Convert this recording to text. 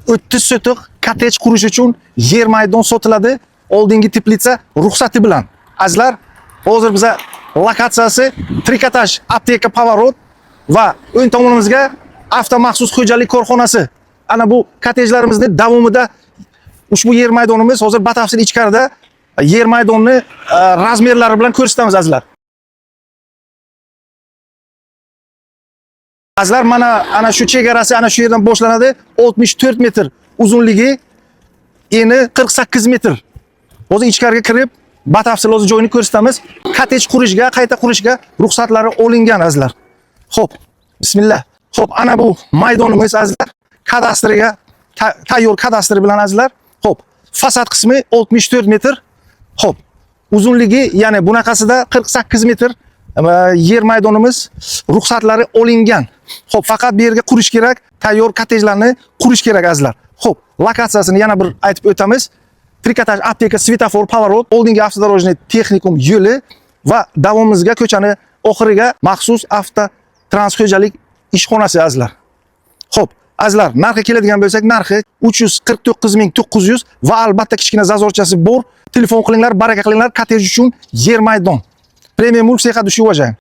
30 sotiq kottej qurish uchun yer maydon sotiladi. Oldingi teplitsa ruxsati bilan. Azizlar, hozir biza lokatsiyasi Trikotaj apteka Pavarot va o'ng tomonimizga avtomaxsus xo'jalik korxonasi. Ana bu kottejlarimizni davomida ushbu yer maydonimiz hozir batafsil ichkarida yer maydonni razmerlari bilan ko'rsatamiz azizlar. Azizlar, mana ana shu chegarasi ana shu yerdan boshlanadi. 64 metr uzunligi, eni 48 metr. Hozir ichkariga kirib, batafsil o'zi joyini ko'rsatamiz. Kottej qurishga, qayta qurishga ruxsatlari olingan azizlar. Xo'p, bismillah. Xo'p, ana bu maydonimiz azizlar. Kadastriga tayyor kadastri bilan azizlar. Xo'p, fasad qismi 64 metr. Xo'p, uzunligi, ya'ni bunaqasida 48 metr yer maydonimiz ruxsatlari olingan. Xo'p, faqat bu yerga qurish kerak, tayyor kottejlarni qurish kerak azizlar. Xo'p, lokatsiyasini yana bir aytib o'tamiz. Trikotaj apteka Svetofor Pavarot, oldingi avtodorojniy texnikum yo'li va davomimizga ko'chani oxiriga maxsus avtotransxo'jalik ishxonasi azizlar. Xo'p, azizlar, narxga keladigan bo'lsak, narxi 349.900 va albatta kichkina zazorchasi bor. Telefon qilinglar, baraka qilinglar, kottej uchun yer maydon. Premium mulk seha dushi уважаем.